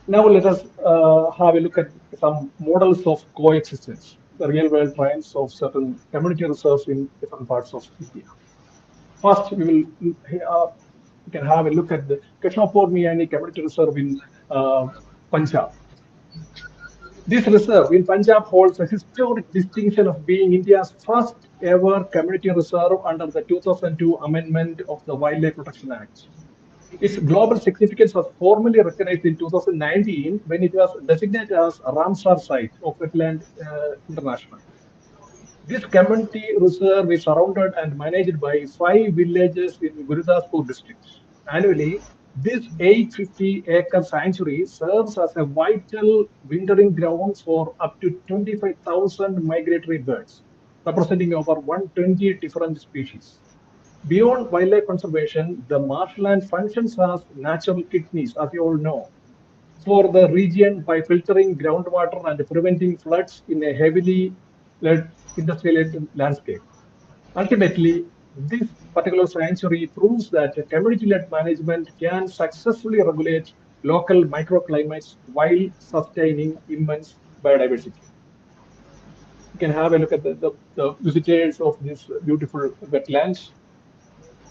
Now let us have a look at some models of coexistence, the real-world trials of certain community reserves in different parts of India. First, we can have a look at the Krishnapur Community Reserve in Punjab. This reserve in Punjab holds a historic distinction of being India's first ever community reserve under the 2002 amendment of the Wildlife Protection Act. Its global significance was formally recognized in 2019 when it was designated as a Ramsar Site of Wetland International. This community reserve is surrounded and managed by 5 villages in Gurdaspur district. Annually, this 850-acre sanctuary serves as a vital wintering ground for up to 25,000 migratory birds, representing over 120 different species. Beyond wildlife conservation, the marshland functions as natural kidneys, as you all know, for the region by filtering groundwater and preventing floods in a heavily industrialized landscape. Ultimately, this particular sanctuary proves that community-led management can successfully regulate local microclimates while sustaining immense biodiversity. You can have a look at the visitors of this beautiful wetlands,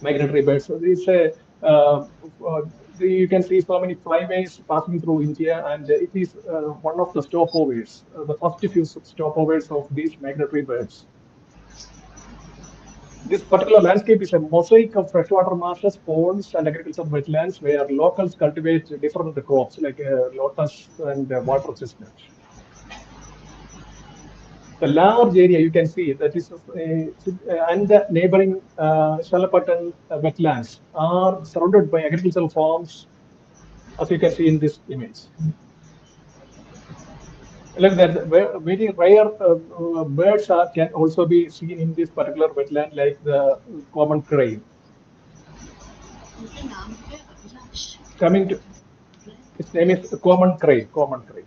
migratory birds. So it's a, you can see so many flyways passing through India, and it is one of the stopovers, the first few stopovers of these migratory birds. This particular landscape is a mosaic of freshwater marshes, ponds, and agricultural wetlands where locals cultivate different crops like lotus and water chestnut. The large area you can see that is and the neighboring Shalapatan wetlands are surrounded by agricultural farms, as you can see in this image. Like that, very rare birds can also be seen in this particular wetland, like the common crane. Coming to its name is common crane. Common crane.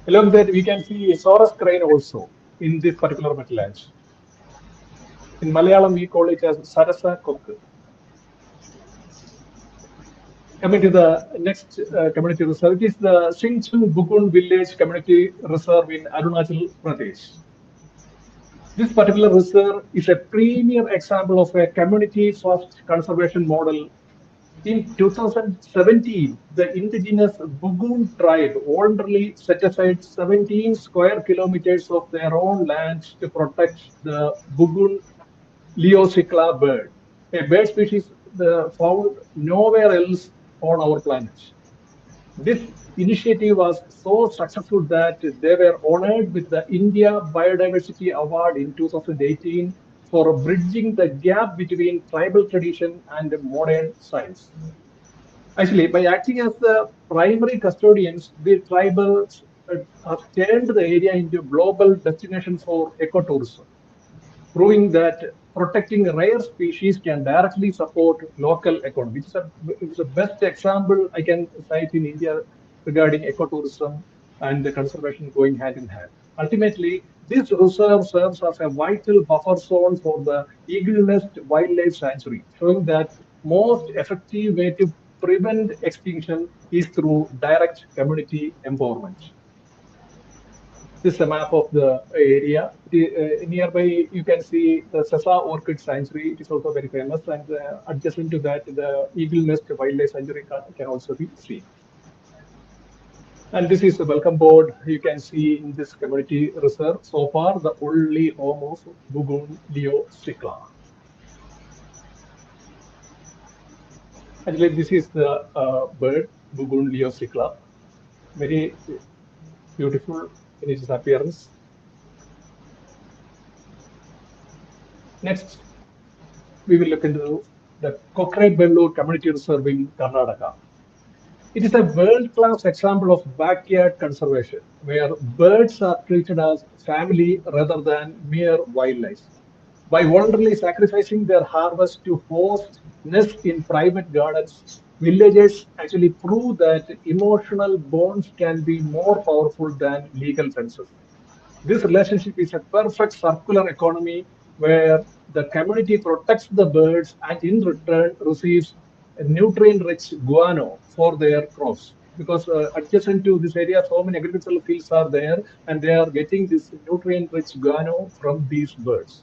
Along that, we can see a Saurus crane also in this particular wetlands. In Malayalam, we call it as Sarasa Kokku. Coming to the next community reserve, it is the Singchun Bukun Village Community Reserve in Arunachal Pradesh. This particular reserve is a premier example of a community-first conservation model. In 2017, the indigenous Bugun tribe voluntarily set aside 17 square kilometers of their own land to protect the Bugun Leocicla bird, a bird species found nowhere else on our planet. This initiative was so successful that they were honored with the India Biodiversity Award in 2018 for bridging the gap between tribal tradition and modern science. Actually, by acting as the primary custodians, the tribals have turned the area into a global destination for ecotourism, proving that protecting rare species can directly support local economy. It's the best example I can cite in India regarding ecotourism and the conservation going hand in hand. Ultimately, this reserve serves as a vital buffer zone for the Eagle Nest Wildlife Sanctuary, showing that most effective way to prevent extinction is through direct community empowerment. This is a map of the area. Nearby, you can see the Sasa Orchid Sanctuary. It is also very famous. And adjacent to that, the Eagle Nest Wildlife Sanctuary can also be seen. And this is the welcome board you can see in this community reserve. So far, the only home of Bugun Leo Cicla. Actually, this is the bird, Bugun Leo Cicla. Very beautiful in its appearance. Next, we will look into the Kokrebellu Community Reserve in Karnataka. It is a world-class example of backyard conservation, where birds are treated as family rather than mere wildlife. By voluntarily sacrificing their harvest to host nests in private gardens, villagers actually prove that emotional bonds can be more powerful than legal fences. This relationship is a perfect circular economy where the community protects the birds and in return receives nutrient-rich guano for their crops. Because adjacent to this area, so many agricultural fields are there, and they are getting this nutrient-rich guano from these birds.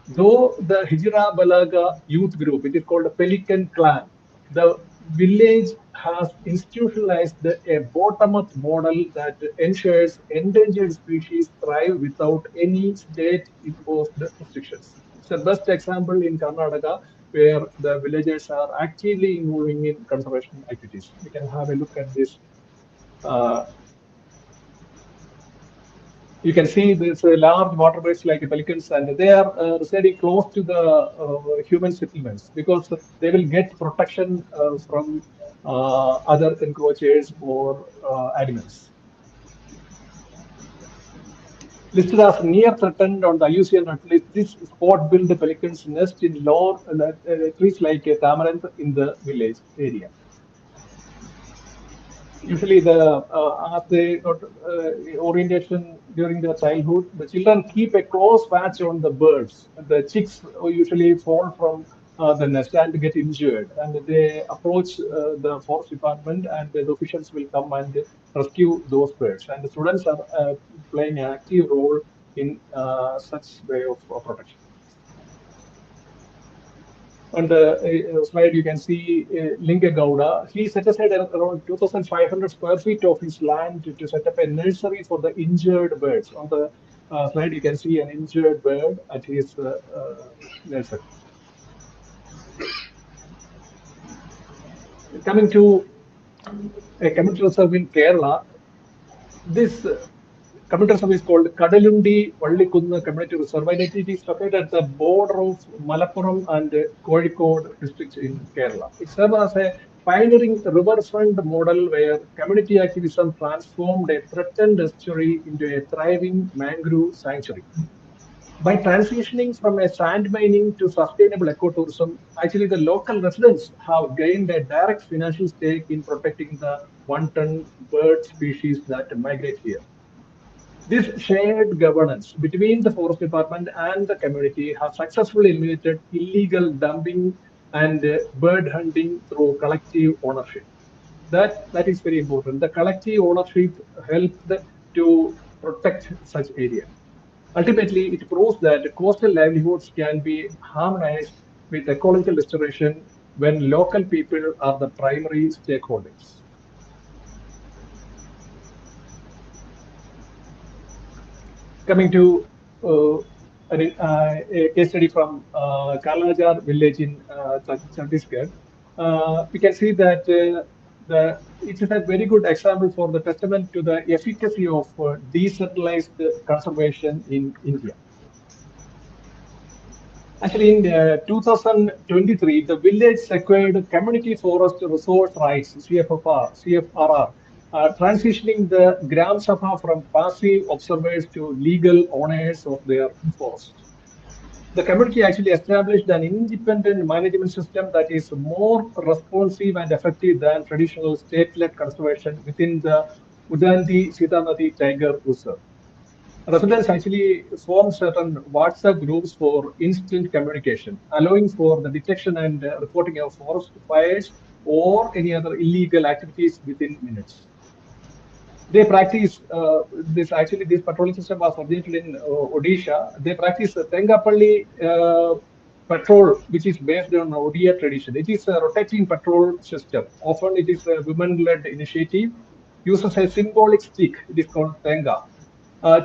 Though the Hijra Balaga youth group, it is called a Pelican Clan, the village has institutionalized a bottom-up model that ensures endangered species thrive without any state-imposed restrictions. It's the best example in Karnataka where the villagers are actively involving in conservation activities. We can have a look at this. Uh, you can see these large water birds like pelicans, and they are residing close to the human settlements because they will get protection from other encroachers or animals. Listed as near threatened on the IUCN red list, this spot-billed pelicans nest in low trees like a tamarind in the village area. Usually as they got orientation during their childhood, the children keep a close watch on the birds. The chicks usually fall from the nest and get injured, and they approach the forest department, and the officials will come and rescue those birds. And the students are playing an active role in such way of protection. On the slide, you can see Linga Gowda. He set aside around 2,500 square feet of his land to set up a nursery for the injured birds. On the slide, you can see an injured bird at his nursery. Coming to a community reserve in Kerala, this community reserve is called Kadalundi Vallikunna Community Reserve, and it is located at the border of Malappuram and Kozhikode districts in Kerala. It serves as a pioneering riverfront model where community activism transformed a threatened estuary into a thriving mangrove sanctuary. By transitioning from a sand mining to sustainable ecotourism, actually the local residents have gained a direct financial stake in protecting the wanton bird species that migrate here. This shared governance between the forest department and the community has successfully eliminated illegal dumping and bird hunting through collective ownership. That is very important. The collective ownership helped to protect such area. Ultimately, it proves that coastal livelihoods can be harmonized with ecological restoration when local people are the primary stakeholders. Coming to a case study from Kalajar village in Chhattisgarh, we can see that it is a very good example for the testament to the efficacy of decentralized conservation in India. Actually, in 2023, the village acquired community forest resource rights (CFRR), transitioning the Gram Sabha from passive observers to legal owners of their forest. The community actually established an independent management system that is more responsive and effective than traditional state-led conservation within the Udandi Sitanadi Tiger Reserve. Residents actually form certain WhatsApp groups for instant communication, allowing for the detection and reporting of forest fires or any other illegal activities within minutes. They practice this patrolling system was originated in Odisha. They practice Tengapalli patrol, which is based on Odia tradition. It is a rotating patrol system. Often it is a women-led initiative, uses a symbolic stick, it is called Tenga,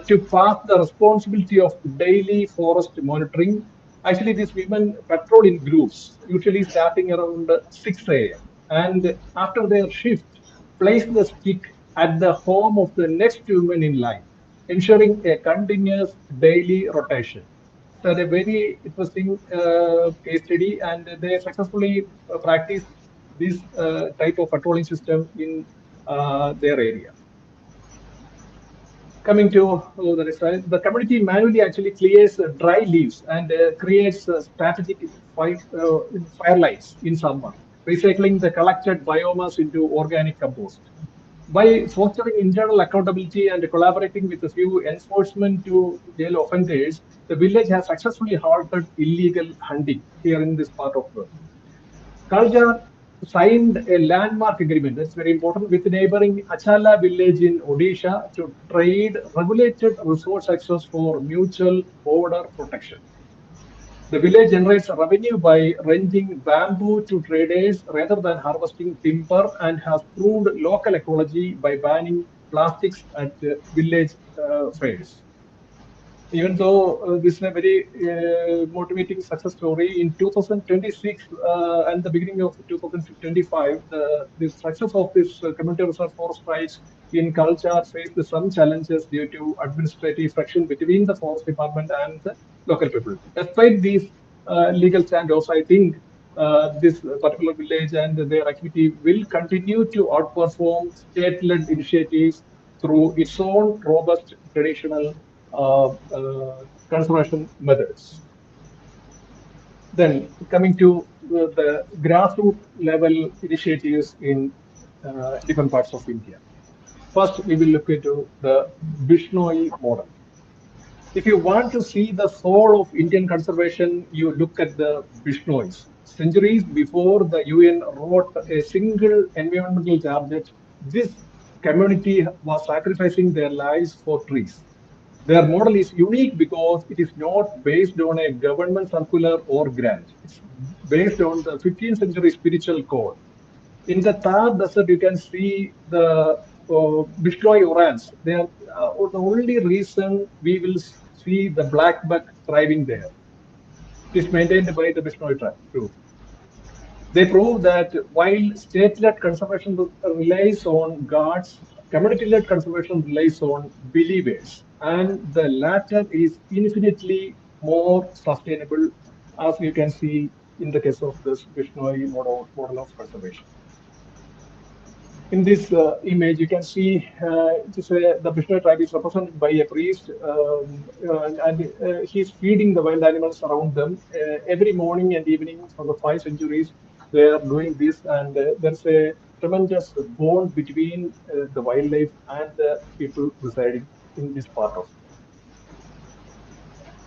to pass the responsibility of daily forest monitoring. Actually, these women patrol in groups, usually starting around 6 a.m. And after their shift, place the stick at the home of the next woman in line, ensuring a continuous daily rotation. So, a very interesting case study, and they successfully practice this type of patrolling system in their area. Coming to the next slide, the community manually actually clears dry leaves and creates strategic fire lights in summer, recycling the collected biomass into organic compost. By fostering internal accountability and collaborating with a few enforcement to jail offenders, the village has successfully halted illegal hunting here in this part of the world. Culture signed a landmark agreement, that's very important, with neighboring Achala village in Odisha to trade regulated resource access for mutual border protection. The village generates revenue by renting bamboo to traders rather than harvesting timber and has proved local ecology by banning plastics at village fairs. Even though this is a very motivating success story, in 2026 and the beginning of 2025, the success of this community reserve forest rights in culture faced some challenges due to administrative friction between the forest department and the local people. Despite these legal standoffs, I think this particular village and their activity will continue to outperform state-led initiatives through its own robust traditional conservation methods. Then coming to the grassroots level initiatives in different parts of India. First, we will look into the Bishnoi model. If you want to see the soul of Indian conservation, you look at the Bishnois. Centuries before the UN wrote a single environmental target, this community was sacrificing their lives for trees. Their model is unique because it is not based on a government circular or grant. It's based on the 15th century spiritual code. In the Thar Desert, you can see the Bishloi orans. They are the only reason we will see the black buck thriving there. It is maintained by the Bishloi tribe group. They prove that while state-led conservation relies on guards, community-led conservation relies on believers, and the latter is infinitely more sustainable, as you can see in the case of this Bishnoi model of conservation. In this image, you can see the Bishnoi tribe is represented by a priest, and he's feeding the wild animals around them. Every morning and evening for the 5 centuries, they are doing this, and there's a tremendous bond between the wildlife and the people residing in this part of.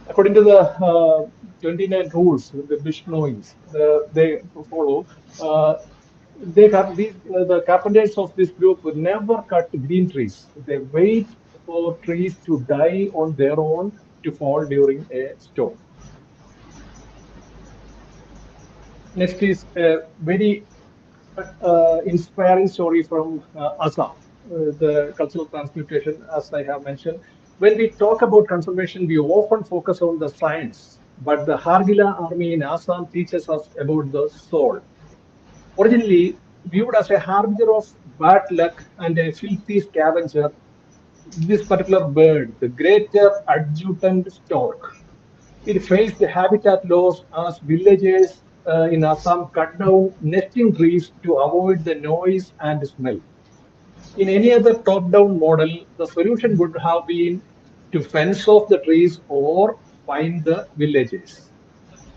According to the 29 rules, the Bishnois, they follow. The carpenters of this group would never cut green trees. They wait for trees to die on their own to fall during a storm. Next is a very inspiring story from Assam, the cultural transmutation, as I have mentioned. When we talk about conservation, we often focus on the science, but the Hargila army in Assam teaches us about the soul. Originally viewed as a harbinger of bad luck and a filthy scavenger, this particular bird, the greater adjutant stork, it faced habitat loss as villagers in Assam cut down nesting trees to avoid the noise and smell. In any other top-down model, the solution would have been to fence off the trees or find the villagers.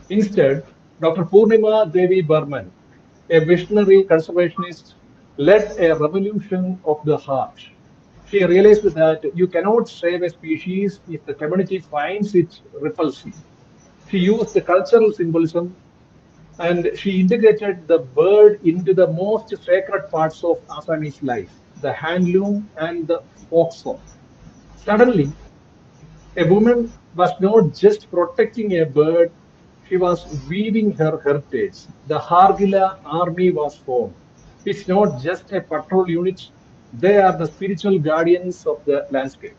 Instead, Dr. Purnima Devi Burman, a visionary conservationist, led a revolution of the heart. She realized that you cannot save a species if the community finds it repulsive. She used the cultural symbolism and she integrated the bird into the most sacred parts of Assamese life, the handloom and the folk song. Suddenly, a woman was not just protecting a bird, she was weaving her heritage. The Hargila army was formed. It's not just a patrol unit, they are the spiritual guardians of the landscape.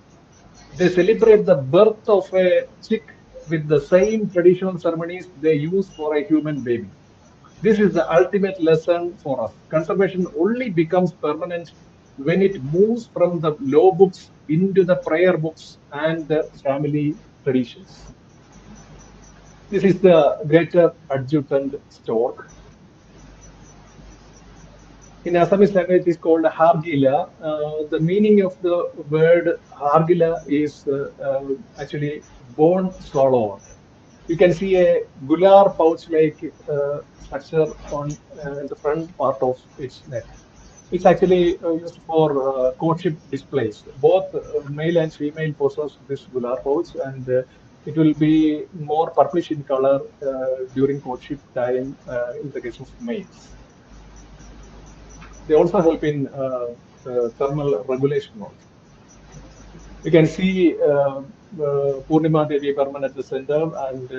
They celebrate the birth of a chick with the same traditional ceremonies they use for a human baby. This is the ultimate lesson for us. Conservation only becomes permanent when it moves from the law books into the prayer books and the family traditions. This is the greater adjutant stork. In Assamese language, it is called Hargila. The meaning of the word Hargila is actually bone swallower. You can see a gular pouch-like structure on the front part of its neck. It's actually used for courtship displays. Both male and female possess this gular pouch, and it will be more purplish in color during courtship time in the case of males. They also help in thermal regulation also. You can see Purnima Devi Burman at the center and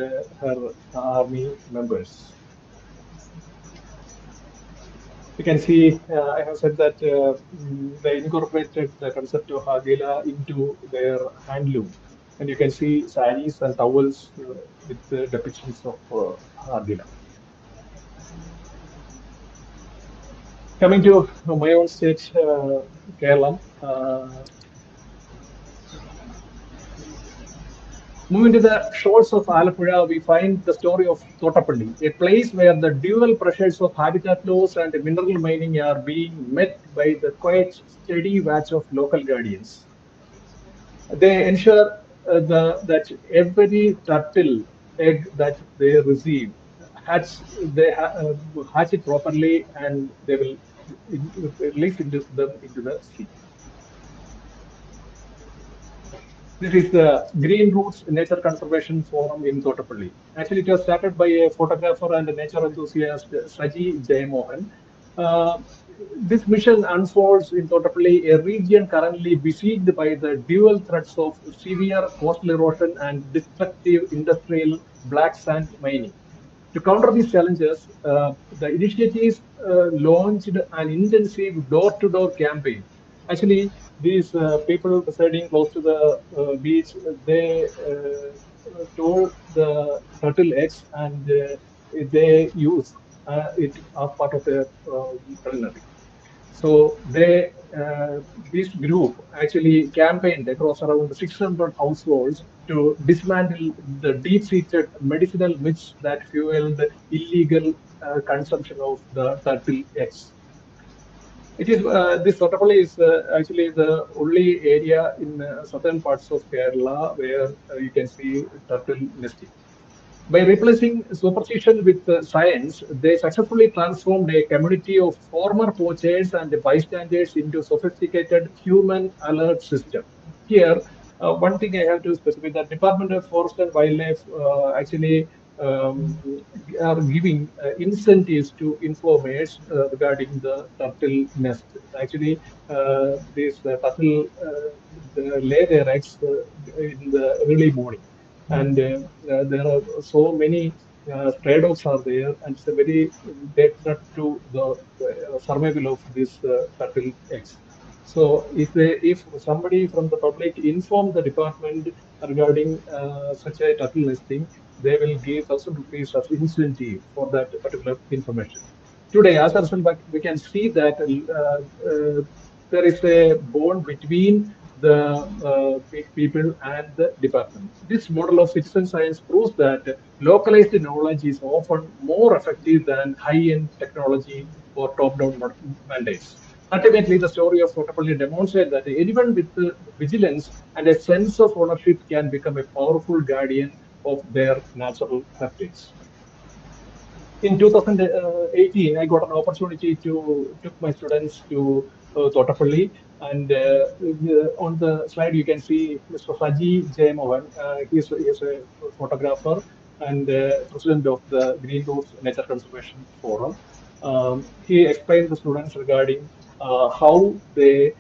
her army members. You can see, I have said that they incorporated the concept of Hagila into their handloom. And you can see saris and towels with the depictions of Hagila. Coming to my own state, Kerala. Moving to the shores of Alappuzha, we find the story of Thotapalli, a place where the dual pressures of habitat loss and mineral mining are being met by the quite steady watch of local guardians. They ensure that every turtle egg that they receive hatch it properly, and they will release them into the sea. This is the Green Roots Nature Conservation Forum in Thotapalli. Actually, it was started by a photographer and a nature enthusiast, Saji Jayamohan. Uh, this mission unfolds in Thotapalli, a region currently besieged by the dual threats of severe coastal erosion and destructive industrial black sand mining. To counter these challenges, the initiatives launched an intensive door-to-door campaign. Actually, these people residing close to the beach, they store the turtle eggs, and they use it as part of their culinary. So this group actually campaigned across around 600 households to dismantle the deep-seated medicinal myths that fueled illegal consumption of the turtle eggs. It is this Sottapalli is actually the only area in southern parts of Kerala where you can see turtle nesting. By replacing superstition with science, they successfully transformed a community of former poachers and bystanders into sophisticated human alert system. Here, one thing I have to specify that Department of Forest and Wildlife actually um, are giving incentives to informers regarding the turtle nest. Actually, these turtle they lay their eggs in the early morning, and there are so many stray dogs are there, and it's a very dead threat to the survival of these turtle eggs. So if somebody from the public inform the department regarding such a turtle nesting, they will give 1,000 rupees as incentive for that particular information. Today, as a result, we can see that there is a bond between the people and the department. This model of citizen science proves that localized knowledge is often more effective than high-end technology or top-down mandates. Ultimately, the story of Totapalli demonstrates that anyone with vigilance and a sense of ownership can become a powerful guardian of their natural heritage. In 2018, I got an opportunity to took my students to Thotapalli, and on the slide you can see Mr. Saji Jayamohan. He is a photographer and president of the Green Roots Nature Conservation Forum. He explained the students regarding how they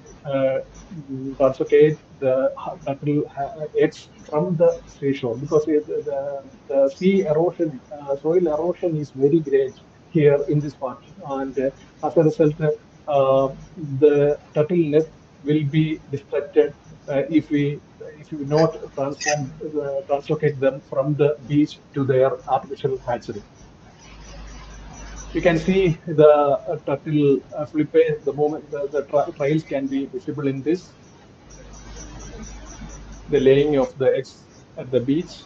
translocate the turtle eggs from the seashore, because the sea erosion, soil erosion is very great here in this part, and as a result, the turtle nest will be destructed if we not translocate them from the beach to their artificial hatchery. You can see the turtle flippe the moment the trails can be visible in this, the laying of the eggs at the beach.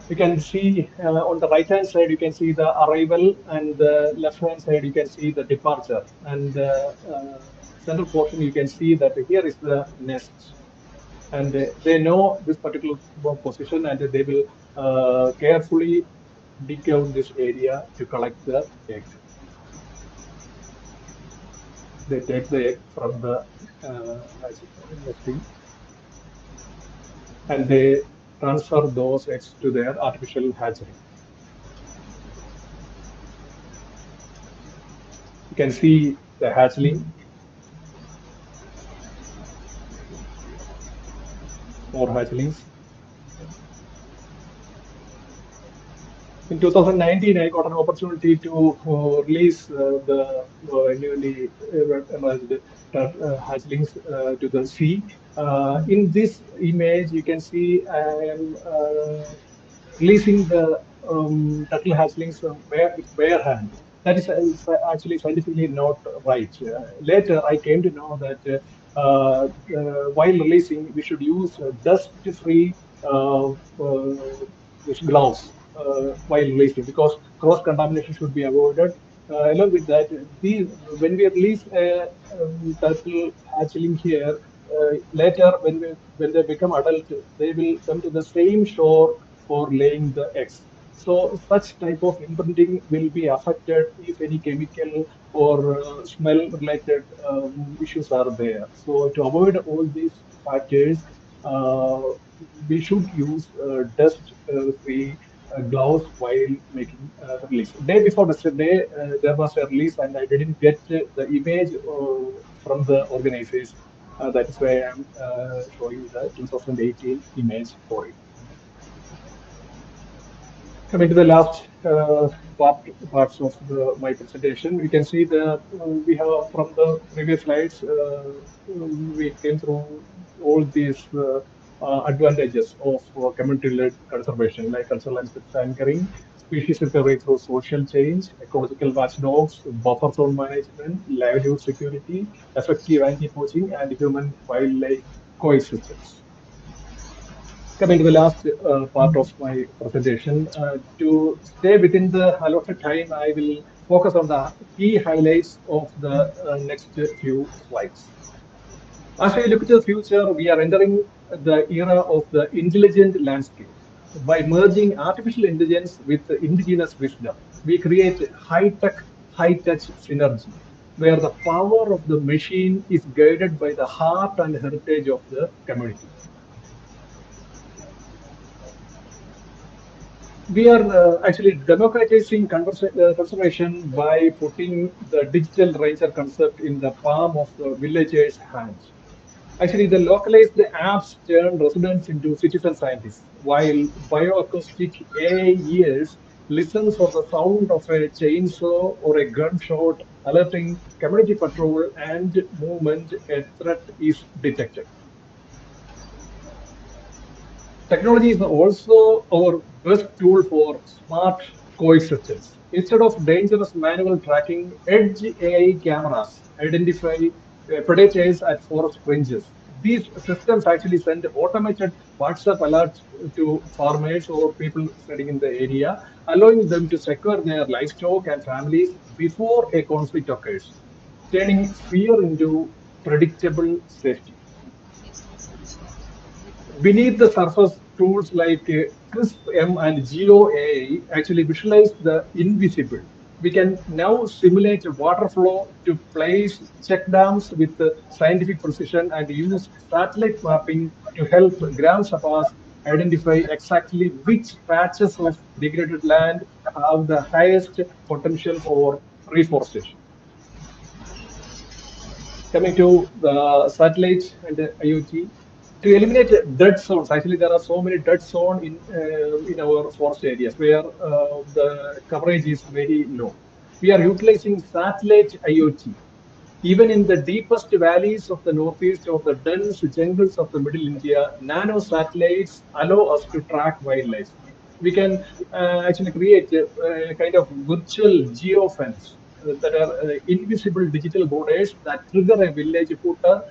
You can see on the right hand side, you can see the arrival, and the left hand side, you can see the departure. And center portion, you can see that here is the nest. And they know this particular position, and they will carefully dig out this area to collect the egg. They take the egg from the nesting, and they transfer those eggs to their artificial hatchery. can see the hatchling or hatchlings. In 2019, I got an opportunity to release the newly emerged hatchlings to the sea. In this image, you can see I am releasing the turtle hatchlings with bare hand. That is actually scientifically not right. Later, I came to know that while releasing, we should use dust-free gloves while releasing because cross-contamination should be avoided. Along with that, when we release a turtle hatchling here, later when they become adult, they will come to the same shore for laying the eggs. So such type of imprinting will be affected if any chemical or smell related issues are there. So to avoid all these factors, uh, we should use dust free gloves while making the release. Day before yesterday, there was a release and I didn't get the image from the organizers. That is why I'm showing the 2018 image for it. Coming to the last parts of my presentation, we can see we have from the previous slides, we came through all these advantages of community-led conservation, like cultural aspects anchoring, species recovery through social change, ecological watchdogs, buffer zone management, livelihood security, effective anti-poaching, and human-wildlife coexistence. Coming to the last part of my presentation, to stay within the allotted time, I will focus on the key highlights of the next few slides. As we look to the future, we are entering the era of the intelligent landscape. By merging artificial intelligence with indigenous wisdom, we create high-tech, high-touch synergy, where the power of the machine is guided by the heart and heritage of the community. We are actually democratizing conservation by putting the digital ranger concept in the palm of the villagers' hands. Actually, the localized apps turn residents into citizen scientists, while bioacoustic AI ears listen for the sound of a chainsaw or a gunshot, alerting community patrol and movement a threat is detected. Technology is also our best tool for smart coexistence. Instead of dangerous manual tracking, edge AI cameras identify predators at forest fringes. These systems actually send automated WhatsApp alerts to farmers or people studying in the area, allowing them to secure their livestock and families before a conflict occurs, turning fear into predictable safety. Beneath the surface, tools like CRISP-M and GeoAI actually visualize the invisible. We can now simulate water flow to place check dams with scientific precision and use satellite mapping to help Gram Sabhas identify exactly which patches of degraded land have the highest potential for reforestation. Coming to the satellite and the IoT, to eliminate dead zones. Actually, there are so many dead zones in our forest areas where the coverage is very low. We are utilizing satellite IoT. Even in the deepest valleys of the northeast or the dense jungles of the middle India, nano satellites allow us to track wildlife. We can actually create a kind of virtual geofence that are invisible digital borders that trigger a village footer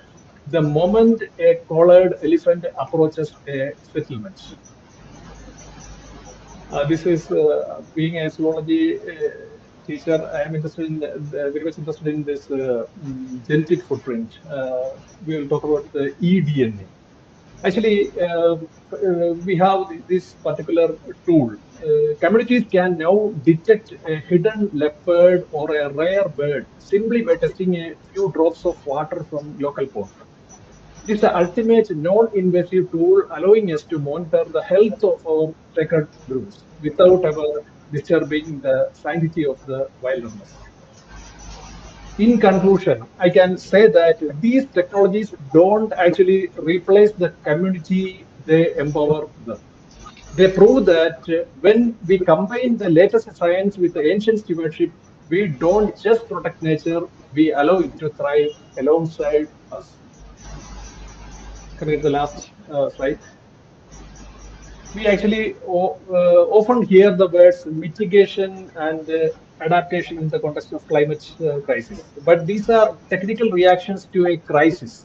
the moment a collared elephant approaches a settlement. This is being a zoology teacher. I am interested in very much interested in this genetic footprint. We will talk about the eDNA. Actually, we have this particular tool. Communities can now detect a hidden leopard or a rare bird simply by testing a few drops of water from local pond. It is the ultimate non-invasive tool allowing us to monitor the health of our sacred groves without ever disturbing the sanctity of the wilderness. In conclusion, I can say that these technologies don't actually replace the community, they empower them. They prove that when we combine the latest science with the ancient stewardship, we don't just protect nature, we allow it to thrive alongside us. Can I read the last slide? We actually often hear the words mitigation and adaptation in the context of climate crisis, but these are technical reactions to a crisis.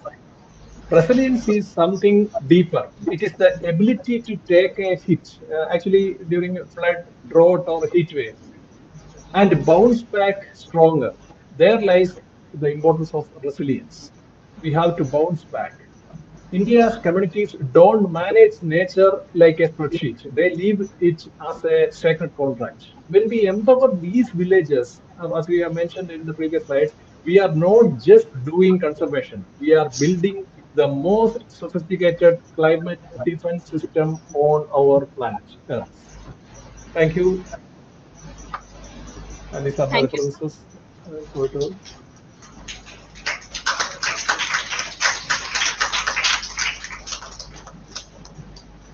Resilience is something deeper. It is the ability to take a hit, actually during a flood, drought, or heat wave, and bounce back stronger. There lies the importance of resilience. We have to bounce back. India's communities don't manage nature like a spreadsheet. They live it as a sacred contract. When we empower these villages, as we have mentioned in the previous slides, we are not just doing conservation. We are building the most sophisticated climate defense system on our planet Earth. Thank you. And these are my Thank you. references. To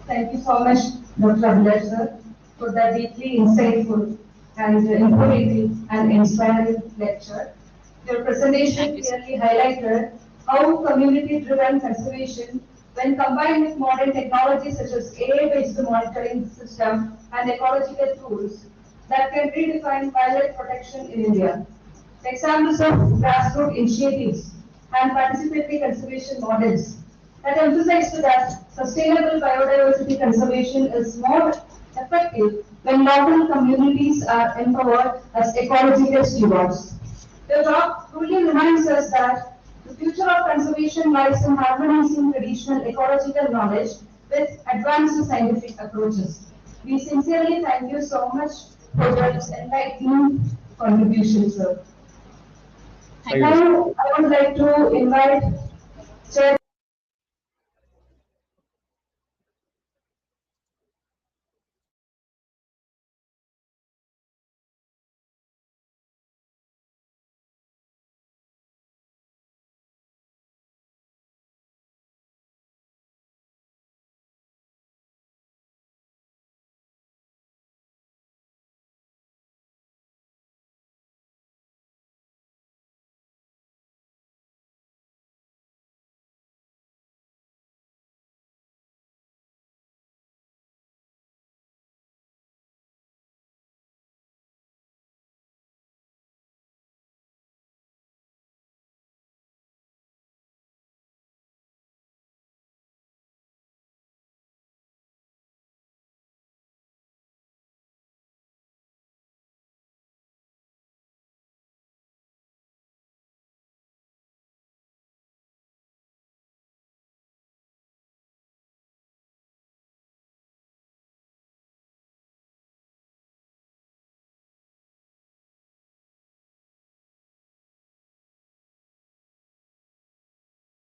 Thank you so much, Dr. Abhilash sir, for that deeply insightful and informative and inspiring lecture. Your Thank presentation you, sir. clearly highlighted how community-driven conservation, when combined with modern technologies such as AI-based monitoring system and ecological tools, that can redefine wildlife protection in India. Examples of grassroots initiatives and participatory conservation models that emphasize that sustainable biodiversity conservation is more effective when local communities are empowered as ecological stewards. The talk truly reminds us that the future of conservation lies in harmonizing traditional ecological knowledge with advanced scientific approaches. We sincerely thank you so much for your enlightening contribution, sir. Thank you, sir. Thank you. Now, I would like to invite Chair